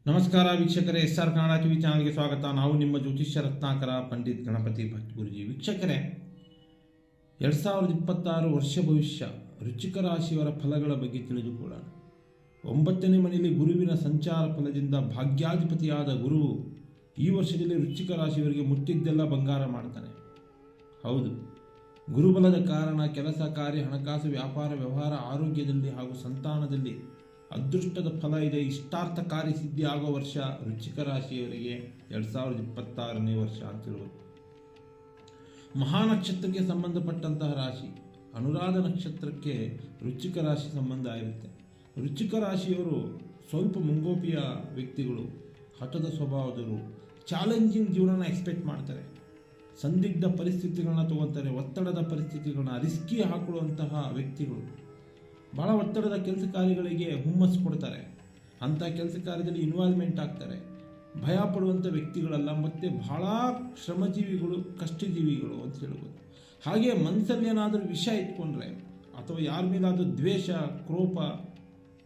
ನಮಸ್ಕಾರ ವೀಕ್ಷಕರೇ, SR Kannada TV ಚಾನಲ್ಗೆ ಸ್ವಾಗತ. ನಾವು ನಿಮ್ಮ ಜ್ಯೋತಿಷ್ಯ ರತ್ನಾಕರ ಪಂಡಿತ್ ಗಣಪತಿ ಭಟ್ ಗುರುಜಿ. ವೀಕ್ಷಕರೇ, 2026 ವರ್ಷ ಭವಿಷ್ಯ ವೃಶ್ಚಿಕ ರಾಶಿಯವರ ಫಲಗಳ ಬಗ್ಗೆ ತಿಳಿದುಕೊಳ್ಳೋಣ. 9ನೇ ಮನೆಯಲ್ಲಿ ಗುರುವಿನ ಸಂಚಾರ ಫಲದಿಂದ ಭಾಗ್ಯಾಧಿಪತಿಯಾದ ಗುರು ಈ ವರ್ಷದಲ್ಲಿ ವೃಶ್ಚಿಕ ರಾಶಿಯವರಿಗೆ ಮುಟ್ಟಿದ್ದೆಲ್ಲ ಬಂಗಾರ ಮಾಡ್ತಾನೆ. ಹೌದು, ಗುರುಬಲದ ಕಾರಣ ಕೆಲಸ ಕಾರ್ಯ, ಹಣಕಾಸು, ವ್ಯಾಪಾರ, ವ್ಯವಹಾರ, ಆರೋಗ್ಯದಲ್ಲಿ ಹಾಗೂ ಸಂತಾನದಲ್ಲಿ ಅದೃಷ್ಟದ ಫಲ ಇದೆ. ಇಷ್ಟಾರ್ಥ ಕಾರ್ಯಸಿದ್ಧಿ ಆಗೋ ವರ್ಷ ವೃಶ್ಚಿಕ ರಾಶಿಯವರಿಗೆ 2026ನೇ ವರ್ಷ ಅಂತಿರುವುದು. ಮಹಾನಕ್ಷತ್ರಕ್ಕೆ ಸಂಬಂಧಪಟ್ಟಂತಹ ರಾಶಿ ಅನುರಾಧ ನಕ್ಷತ್ರಕ್ಕೆ ವೃಶ್ಚಿಕ ರಾಶಿ ಸಂಬಂಧ ಇರುತ್ತೆ. ವೃಶ್ಚಿಕ ರಾಶಿಯವರು ಸ್ವಲ್ಪ ಮುಂಗೋಪಿಯ ವ್ಯಕ್ತಿಗಳು, ಹಠದ ಸ್ವಭಾವದವರು, ಚಾಲೆಂಜಿಂಗ್ ಜೀವನನ ಎಕ್ಸ್ಪೆಕ್ಟ್ ಮಾಡ್ತಾರೆ, ಸಂದಿಗ್ಧ ಪರಿಸ್ಥಿತಿಗಳನ್ನ ತಗೋತಾರೆ, ಒತ್ತಡದ ಪರಿಸ್ಥಿತಿಗಳನ್ನ ರಿಸ್ಕಿ ಹಾಕೊಳ್ಳುವಂತಹ ವ್ಯಕ್ತಿಗಳು, ಭಾಳ ಒತ್ತಡದ ಕೆಲಸ ಕಾರ್ಯಗಳಿಗೆ ಹುಮ್ಮಸ್ಸು ಕೊಡ್ತಾರೆ, ಅಂಥ ಕೆಲಸ ಕಾರ್ಯದಲ್ಲಿ ಇನ್ವಾಲ್ವ್ಮೆಂಟ್ ಆಗ್ತಾರೆ, ಭಯ ಪಡುವಂಥ ವ್ಯಕ್ತಿಗಳಲ್ಲ, ಮತ್ತು ಬಹಳ ಶ್ರಮಜೀವಿಗಳು, ಕಷ್ಟಜೀವಿಗಳು ಅಂತ ಹೇಳ್ಬೋದು. ಹಾಗೆ ಮನಸ್ಸಲ್ಲಿ ಏನಾದರೂ ವಿಷ ಇಟ್ಕೊಂಡ್ರೆ ಅಥವಾ ಯಾರ ಮೇಲಾದರೂ ದ್ವೇಷ,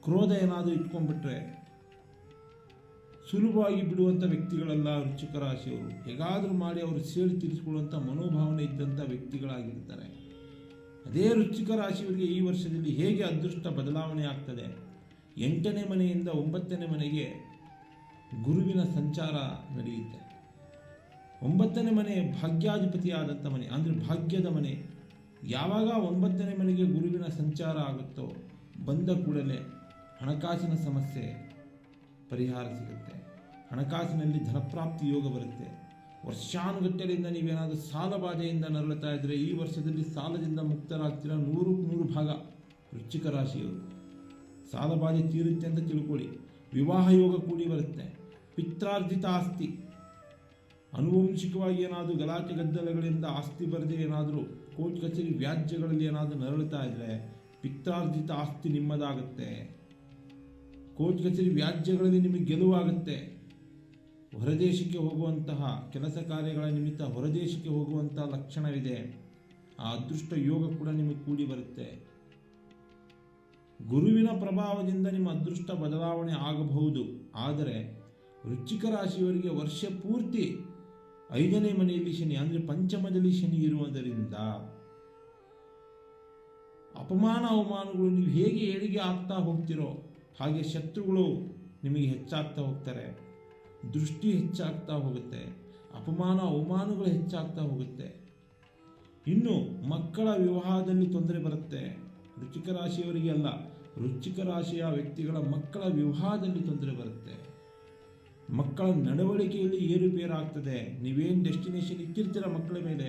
ಕ್ರೋಧ ಏನಾದರೂ ಇಟ್ಕೊಂಡ್ಬಿಟ್ರೆ ಸುಲಭವಾಗಿ ಬಿಡುವಂಥ ವ್ಯಕ್ತಿಗಳಲ್ಲ ವೃಶ್ಚಿಕ ರಾಶಿಯವರು. ಹೇಗಾದರೂ ಮಾಡಿ ಅವರು ಸೇಡು ತೀರಿಸಿಕೊಳ್ಳುವಂಥ ಮನೋಭಾವನೆ ಇದ್ದಂಥ ವ್ಯಕ್ತಿಗಳಾಗಿರ್ತಾರೆ. ಅದೇ ವೃಶ್ಚಿಕ ರಾಶಿಯವರಿಗೆ ಈ ವರ್ಷದಲ್ಲಿ ಹೇಗೆ ಅದೃಷ್ಟ ಬದಲಾವಣೆ ಆಗ್ತದೆ? 8ನೇ ಮನೆಯಿಂದ 9ನೇ ಮನೆಗೆ ಗುರುವಿನ ಸಂಚಾರ ನಡೆಯುತ್ತೆ. 9ನೇ ಮನೆ ಭಾಗ್ಯಾಧಿಪತಿಯಾದಂಥ ಮನೆ, ಅಂದರೆ ಭಾಗ್ಯದ ಮನೆ. ಯಾವಾಗ 9ನೇ ಮನೆಗೆ ಗುರುವಿನ ಸಂಚಾರ ಆಗುತ್ತೋ ಬಂದ ಕೂಡಲೇ ಹಣಕಾಸಿನ ಸಮಸ್ಯೆ ಪರಿಹಾರ ಸಿಗುತ್ತೆ, ಹಣಕಾಸಿನಲ್ಲಿ ಧನಪ್ರಾಪ್ತಿ ಯೋಗ ಬರುತ್ತೆ. ವರ್ಷಾನುಗಟ್ಟಲೆಯಿಂದ ನೀವೇನಾದರೂ ಸಾಲ ಬಾಧೆಯಿಂದ ನರಳುತ್ತಾ ಇದ್ದರೆ ಈ ವರ್ಷದಲ್ಲಿ ಸಾಲದಿಂದ ಮುಕ್ತರಾಗ್ತೀರ. 100% ಭಾಗ ವೃಶ್ಚಿಕ ರಾಶಿಯವರು ಸಾಲ ಬಾಧೆ ತೀರುತ್ತೆ ಅಂತ ತಿಳ್ಕೊಳ್ಳಿ. ವಿವಾಹ ಯೋಗ ಕೂಡಿ ಬರುತ್ತೆ. ಪಿತ್ರಾರ್ಜಿತ ಆಸ್ತಿ, ಆನುವಂಶಿಕವಾಗಿ ಏನಾದರೂ ಗಲಾಟೆ ಗದ್ದಲಗಳಿಂದ ಆಸ್ತಿ ಬರದೆ ಏನಾದರೂ ಕೋರ್ಟ್ ಕಚೇರಿ ವ್ಯಾಜ್ಯಗಳಲ್ಲಿ ಏನಾದರೂ ನರಳುತ್ತಾ ಇದ್ದರೆ ಪಿತ್ರಾರ್ಜಿತ ಆಸ್ತಿ ನಿಮ್ಮದಾಗುತ್ತೆ. ಕೋರ್ಟ್ ಕಚೇರಿ ವ್ಯಾಜ್ಯಗಳಲ್ಲಿ ನಿಮಗೆ ಗೆಲುವಾಗುತ್ತೆ. ಹೊರದೇಶಕ್ಕೆ ಹೋಗುವಂತಹ ಕೆಲಸ ಕಾರ್ಯಗಳ ನಿಮಿತ್ತ ಹೊರದೇಶಕ್ಕೆ ಹೋಗುವಂತಹ ಲಕ್ಷಣವಿದೆ. ಆ ಅದೃಷ್ಟ ಯೋಗ ಕೂಡ ನಿಮಗೆ ಕೂಡಿ ಬರುತ್ತೆ. ಗುರುವಿನ ಪ್ರಭಾವದಿಂದ ನಿಮ್ಮ ಅದೃಷ್ಟ ಬದಲಾವಣೆ ಆಗಬಹುದು. ಆದರೆ ವೃಶ್ಚಿಕ ರಾಶಿಯವರಿಗೆ ವರ್ಷ ಪೂರ್ತಿ 5ನೇ ಮನೆಯಲ್ಲಿ ಶನಿ, ಅಂದರೆ ಪಂಚಮದಲ್ಲಿ ಶನಿ ಇರುವುದರಿಂದ ಅಪಮಾನ ಅವಮಾನಗಳು ನೀವು ಹೇಗೆ ಏಳಿಗೆ ಆಗ್ತಾ ಹೋಗ್ತಿರೋ ಹಾಗೆ ಶತ್ರುಗಳು ನಿಮಗೆ ಹೆಚ್ಚಾಗ್ತಾ ಹೋಗ್ತಾರೆ. ದೃಷ್ಟಿ ಹೆಚ್ಚಾಗ್ತಾ ಹೋಗುತ್ತೆ, ಅಪಮಾನ ಅವಮಾನಗಳು ಹೆಚ್ಚಾಗ್ತಾ ಹೋಗುತ್ತೆ. ಇನ್ನು ಮಕ್ಕಳ ವಿವಾಹದಲ್ಲಿ ತೊಂದರೆ ಬರುತ್ತೆ. ವೃಶ್ಚಿಕ ರಾಶಿಯವರಿಗೆ ಅಲ್ಲ, ವೃಶ್ಚಿಕ ರಾಶಿಯ ವ್ಯಕ್ತಿಗಳ ಮಕ್ಕಳ ವಿವಾಹದಲ್ಲಿ ತೊಂದರೆ ಬರುತ್ತೆ. ಮಕ್ಕಳ ನಡವಳಿಕೆಯಲ್ಲಿ ಏರುಪೇರಾಗ್ತದೆ. ನೀವೇನು ಡೆಸ್ಟಿನೇಷನ್ ಇಟ್ಟಿರ್ತೀರ ಮಕ್ಕಳ ಮೇಲೆ,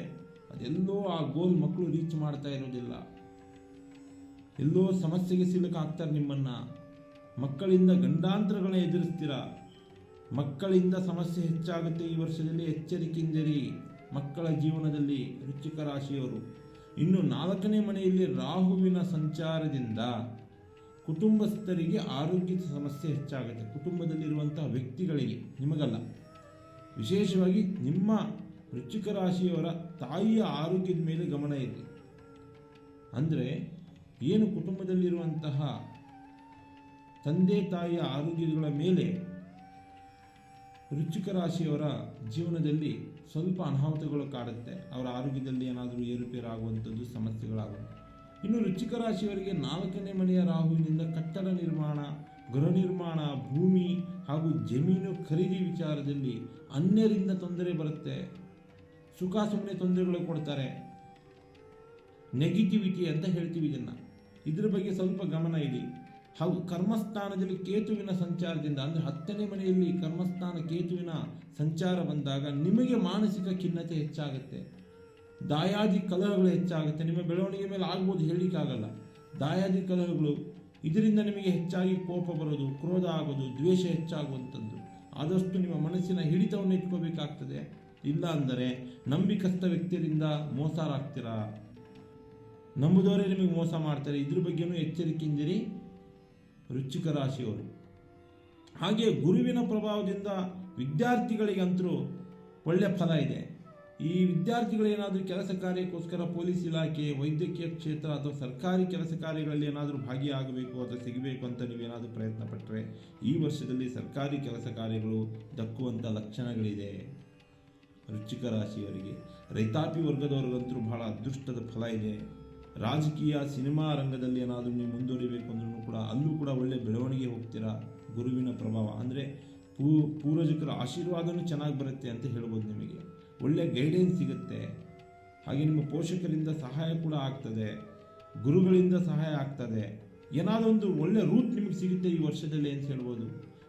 ಅದೆಲ್ಲೋ ಆ ಗೋಲ್ ಮಕ್ಕಳು ರೀಚ್ ಮಾಡ್ತಾ ಇರೋದಿಲ್ಲ. ಎಲ್ಲೋ ಸಮಸ್ಯೆಗೆ ಸಿಲುಕಾಗ್ತಾರೆ ನಿಮ್ಮನ್ನು. ಮಕ್ಕಳಿಂದ ಗಂಡಾಂತರಗಳನ್ನ ಎದುರಿಸ್ತೀರ. ಮಕ್ಕಳಿಂದ ಸಮಸ್ಯೆ ಹೆಚ್ಚಾಗುತ್ತೆ ಈ ವರ್ಷದಲ್ಲಿ. ಎಚ್ಚರಿಕೆಯಿಂದಿರಿ ಮಕ್ಕಳ ಜೀವನದಲ್ಲಿ ವೃಶ್ಚಿಕ ರಾಶಿಯವರು. ಇನ್ನು 4ನೇ ಮನೆಯಲ್ಲಿ ರಾಹುವಿನ ಸಂಚಾರದಿಂದ ಕುಟುಂಬಸ್ಥರಿಗೆ ಆರೋಗ್ಯದ ಸಮಸ್ಯೆ ಹೆಚ್ಚಾಗುತ್ತೆ. ಕುಟುಂಬದಲ್ಲಿರುವಂತಹ ವ್ಯಕ್ತಿಗಳಿಗೆ, ನಿಮಗಲ್ಲ, ವಿಶೇಷವಾಗಿ ನಿಮ್ಮ ವೃಶ್ಚಿಕ ರಾಶಿಯವರ ತಾಯಿಯ ಆರೋಗ್ಯದ ಮೇಲೆ ಗಮನ ಇರಲಿ. ಅಂದರೆ ಏನು ಕುಟುಂಬದಲ್ಲಿರುವಂತಹ ತಂದೆ ತಾಯಿಯ ಆರೋಗ್ಯಗಳ ಮೇಲೆ ವೃಶ್ಚಿಕ ರಾಶಿಯವರ ಜೀವನದಲ್ಲಿ ಸ್ವಲ್ಪ ಅನಾಹುತಗಳು ಕಾಡುತ್ತೆ. ಅವರ ಆರೋಗ್ಯದಲ್ಲಿ ಏನಾದರೂ ಏರುಪೇರಾಗುವಂಥದ್ದು, ಸಮಸ್ಯೆಗಳಾಗುತ್ತೆ. ಇನ್ನು ವೃಶ್ಚಿಕ ರಾಶಿಯವರಿಗೆ 4ನೇ ಮನೆಯ ರಾಹುವಿನಿಂದ ಕಟ್ಟಡ ನಿರ್ಮಾಣ, ಗೃಹ ನಿರ್ಮಾಣ, ಭೂಮಿ ಹಾಗೂ ಜಮೀನು ಖರೀದಿ ವಿಚಾರದಲ್ಲಿ ಅನ್ಯರಿಂದ ತೊಂದರೆ ಬರುತ್ತೆ. ಸುಖ ಸುಮ್ಮನೆ ತೊಂದರೆಗಳು ಕೊಡ್ತಾರೆ. ನೆಗೆಟಿವಿಟಿ ಅಂತ ಹೇಳ್ತೀವಿ ಇದನ್ನು. ಇದ್ರ ಬಗ್ಗೆ ಸ್ವಲ್ಪ ಗಮನ ಇಡಿ. ಹಾಗೂ ಕರ್ಮಸ್ಥಾನದಲ್ಲಿ ಕೇತುವಿನ ಸಂಚಾರದಿಂದ, ಅಂದರೆ 10ನೇ ಮನೆಯಲ್ಲಿ ಕರ್ಮಸ್ಥಾನ ಕೇತುವಿನ ಸಂಚಾರ ಬಂದಾಗ ನಿಮಗೆ ಮಾನಸಿಕ ಖಿನ್ನತೆ ಹೆಚ್ಚಾಗುತ್ತೆ. ದಾಯಾದಿ ಕಲಹಗಳು ಹೆಚ್ಚಾಗುತ್ತೆ. ನಿಮ್ಮ ಬೆಳವಣಿಗೆ ಮೇಲೆ ಆಗ್ಬೋದು, ಹೇಳಲಿಕ್ಕಾಗಲ್ಲ. ದಾಯಾದಿ ಕಲಹಗಳು, ಇದರಿಂದ ನಿಮಗೆ ಹೆಚ್ಚಾಗಿ ಕೋಪ ಬರೋದು, ಕ್ರೋಧ ಆಗೋದು, ದ್ವೇಷ ಹೆಚ್ಚಾಗುವಂಥದ್ದು. ಆದಷ್ಟು ನಿಮ್ಮ ಮನಸ್ಸಿನ ಹಿಡಿತವನ್ನು ಇಟ್ಕೋಬೇಕಾಗ್ತದೆ. ಇಲ್ಲ ಅಂದರೆ ನಂಬಿಕಸ್ಥ ವ್ಯಕ್ತಿಯರಿಂದ ಮೋಸರಾಗ್ತೀರಾ. ನಂಬುದವರೇ ನಿಮಗೆ ಮೋಸ ಮಾಡ್ತಾರೆ. ಇದ್ರ ಬಗ್ಗೆನೂ ಎಚ್ಚರಿಕೆಯಿಂದಿರಿ ವೃಶ್ಚಿಕ ರಾಶಿಯವರು. ಹಾಗೆ ಗುರುವಿನ ಪ್ರಭಾವದಿಂದ ವಿದ್ಯಾರ್ಥಿಗಳಿಗಂತರೂ ಒಳ್ಳೆಯ ಫಲ ಇದೆ. ಈ ವಿದ್ಯಾರ್ಥಿಗಳೇನಾದರೂ ಕೆಲಸ ಕಾರ್ಯಕ್ಕೋಸ್ಕರ ಪೊಲೀಸ್ ಇಲಾಖೆ, ವೈದ್ಯಕೀಯ ಕ್ಷೇತ್ರ ಅಥವಾ ಸರ್ಕಾರಿ ಕೆಲಸ ಕಾರ್ಯಗಳಲ್ಲಿ ಏನಾದರೂ ಭಾಗಿಯಾಗಬೇಕು ಅಥವಾ ಸಿಗಬೇಕು ಅಂತ ನೀವೇನಾದರೂ ಪ್ರಯತ್ನ ಪಟ್ಟರೆ ಈ ವರ್ಷದಲ್ಲಿ ಸರ್ಕಾರಿ ಕೆಲಸ ಕಾರ್ಯಗಳು ದಕ್ಕುವಂಥ ಲಕ್ಷಣಗಳಿದೆ. ವೃಶ್ಚಿಕ ರಾಶಿಯವರಿಗೆ ರೈತಾಪಿ ವರ್ಗದವರಿಗಂತೂ ಬಹಳ ಅದೃಷ್ಟದ ಫಲ ಇದೆ. ರಾಜಕೀಯ, ಸಿನಿಮಾ ರಂಗದಲ್ಲಿ ಏನಾದರೂ ನೀವು ಮುಂದುವರಿಬೇಕು ಅಂದ್ರೂ ಕೂಡ ಅಲ್ಲೂ ಕೂಡ ಒಳ್ಳೆ ಬೆಳವಣಿಗೆ ಹೋಗ್ತೀರಾ. ಗುರುವಿನ ಪ್ರಭಾವ ಅಂದರೆ ಪೂರ್ವಜಕರ ಆಶೀರ್ವಾದನೂ ಚೆನ್ನಾಗಿ ಬರುತ್ತೆ ಅಂತ ಹೇಳ್ಬೋದು. ನಿಮಗೆ ಒಳ್ಳೆ ಗೈಡೆನ್ಸ್ ಸಿಗುತ್ತೆ. ಹಾಗೆ ನಿಮ್ಮ ಪೋಷಕರಿಂದ ಸಹಾಯ ಕೂಡ ಆಗ್ತದೆ, ಗುರುಗಳಿಂದ ಸಹಾಯ ಆಗ್ತದೆ. ಏನಾದರೂ ಒಂದು ಒಳ್ಳೆ ರೂಟ್ ನಿಮಗೆ ಸಿಗುತ್ತೆ ಈ ವರ್ಷದಲ್ಲಿ ಅಂತ ಹೇಳ್ಬೋದು.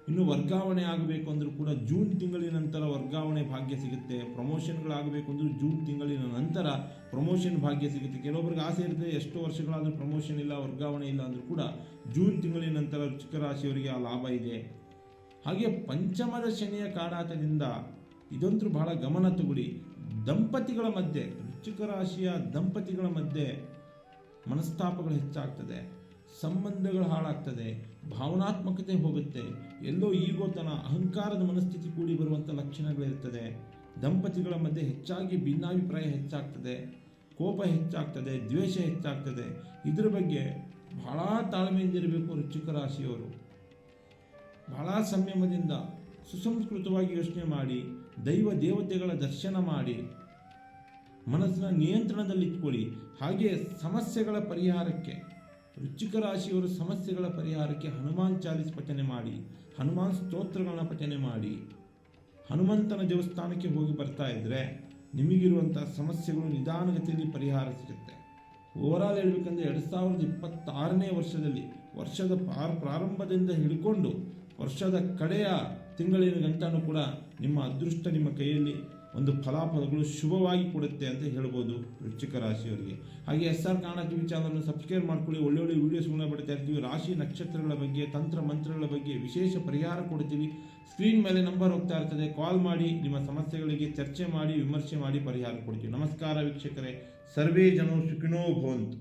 ಇನ್ನು ವರ್ಗಾವಣೆ ಆಗಬೇಕು ಅಂದರೂ ಕೂಡ ಜೂನ್ ತಿಂಗಳಿನ ನಂತರ ವರ್ಗಾವಣೆ ಭಾಗ್ಯ ಸಿಗುತ್ತೆ. ಪ್ರಮೋಷನ್ಗಳಾಗಬೇಕು ಅಂದರೂ ಜೂನ್ ತಿಂಗಳಿನ ನಂತರ ಪ್ರಮೋಷನ್ ಭಾಗ್ಯ ಸಿಗುತ್ತೆ. ಕೆಲವೊಬ್ಬರಿಗೆ ಆಸೆ ಇರ್ತದೆ, ಎಷ್ಟೋ ವರ್ಷಗಳಾದರೂ ಪ್ರಮೋಷನ್ ಇಲ್ಲ, ವರ್ಗಾವಣೆ ಇಲ್ಲ ಅಂದರೂ ಕೂಡ ಜೂನ್ ತಿಂಗಳಿನ ನಂತರ ವೃಶ್ಚಿಕ ರಾಶಿಯವರಿಗೆ ಆ ಲಾಭ ಇದೆ. ಹಾಗೆ ಪಂಚಮದ ಶನಿಯ ಕಾಡಾಟದಿಂದ ಇದಂತೂ ಬಹಳ ಗಮನ ತಗೊಳ್ಳಿ. ದಂಪತಿಗಳ ಮಧ್ಯೆ, ವೃಶ್ಚಿಕ ರಾಶಿಯ ದಂಪತಿಗಳ ಮಧ್ಯೆ ಮನಸ್ತಾಪಗಳು ಹೆಚ್ಚಾಗ್ತದೆ, ಸಂಬಂಧಗಳು ಹಾಳಾಗ್ತದೆ, ಭಾವನಾತ್ಮಕತೆ ಹೋಗುತ್ತೆ, ಎಲ್ಲೋ ಈಗೋತನ, ಅಹಂಕಾರದ ಮನಸ್ಥಿತಿ ಕೂಡಿ ಬರುವಂಥ ಲಕ್ಷಣಗಳಿರ್ತದೆ. ದಂಪತಿಗಳ ಮಧ್ಯೆ ಹೆಚ್ಚಾಗಿ ಭಿನ್ನಾಭಿಪ್ರಾಯ ಹೆಚ್ಚಾಗ್ತದೆ, ಕೋಪ ಹೆಚ್ಚಾಗ್ತದೆ, ದ್ವೇಷ ಹೆಚ್ಚಾಗ್ತದೆ. ಇದರ ಬಗ್ಗೆ ಬಹಳ ತಾಳ್ಮೆಯಿಂದಿರಬೇಕು ವೃಶ್ಚಿಕ ರಾಶಿಯವರು. ಬಹಳ ಸಂಯಮದಿಂದ ಸುಸಂಸ್ಕೃತವಾಗಿ ಯೋಚನೆ ಮಾಡಿ, ದೈವ ದೇವತೆಗಳ ದರ್ಶನ ಮಾಡಿ, ಮನಸ್ಸಿನ ನಿಯಂತ್ರಣದಲ್ಲಿಟ್ಕೊಳ್ಳಿ. ಹಾಗೆ ಸಮಸ್ಯೆಗಳ ಪರಿಹಾರಕ್ಕೆ, ವೃಶ್ಚಿಕ ರಾಶಿಯವರು ಸಮಸ್ಯೆಗಳ ಪರಿಹಾರಕ್ಕೆ ಹನುಮಾನ್ ಚಾಲಿಸ್ ಪಠನೆ ಮಾಡಿ, ಹನುಮಾನ್ ಸ್ತೋತ್ರಗಳನ್ನ ಪಠನೆ ಮಾಡಿ, ಹನುಮಂತನ ದೇವಸ್ಥಾನಕ್ಕೆ ಹೋಗಿ ಬರ್ತಾ ಇದ್ದರೆ ನಿಮಗಿರುವಂಥ ಸಮಸ್ಯೆಗಳು ನಿಧಾನಗತಿಯಲ್ಲಿ ಪರಿಹಾರ ಸಿಗುತ್ತೆ. ಓವರಾಲ್ ಹೇಳಬೇಕಂದ್ರೆ 2026ನೇ ವರ್ಷದಲ್ಲಿ, ವರ್ಷದ ಪ್ರಾರಂಭದಿಂದ ಹಿಡ್ಕೊಂಡು ವರ್ಷದ ಕಡೆಯ ತಿಂಗಳಿನ ಗಂಟನೂ ಕೂಡ ನಿಮ್ಮ ಅದೃಷ್ಟ ನಿಮ್ಮ ಕೈಯಲ್ಲಿ ಒಂದು ಫಲಾಫಲಗಳು ಶುಭವಾಗಿ ಕೊಡುತ್ತೆ ಅಂತ ಹೇಳ್ಬೋದು ವೃಶ್ಚಿಕ ರಾಶಿಯವರಿಗೆ. ಹಾಗೆ SR ಕನ್ನಡ TV ಚಾನಲ್ನ ಸಬ್ಸ್ಕ್ರೈಬ್ ಮಾಡ್ಕೊಳ್ಳಿ. ಒಳ್ಳೊಳ್ಳೆ ವೀಡಿಯೋಸ್ಗಳನ್ನ ಬಿಡ್ತಾ ಇರ್ತೀವಿ. ರಾಶಿ ನಕ್ಷತ್ರಗಳ ಬಗ್ಗೆ, ತಂತ್ರ ಮಂತ್ರಗಳ ಬಗ್ಗೆ ವಿಶೇಷ ಪರಿಹಾರ ಕೊಡ್ತೀವಿ. ಸ್ಕ್ರೀನ್ ಮೇಲೆ ನಂಬರ್ ಹೋಗ್ತಾ ಇರ್ತದೆ, ಕಾಲ್ ಮಾಡಿ, ನಿಮ್ಮ ಸಮಸ್ಯೆಗಳಿಗೆ ಚರ್ಚೆ ಮಾಡಿ, ವಿಮರ್ಶೆ ಮಾಡಿ ಪರಿಹಾರ ಕೊಡ್ತೀವಿ. ನಮಸ್ಕಾರ ವೀಕ್ಷಕರೇ, ಸರ್ವೇ ಜನೋ ಸುಖಿನೋ ಭವಂತು.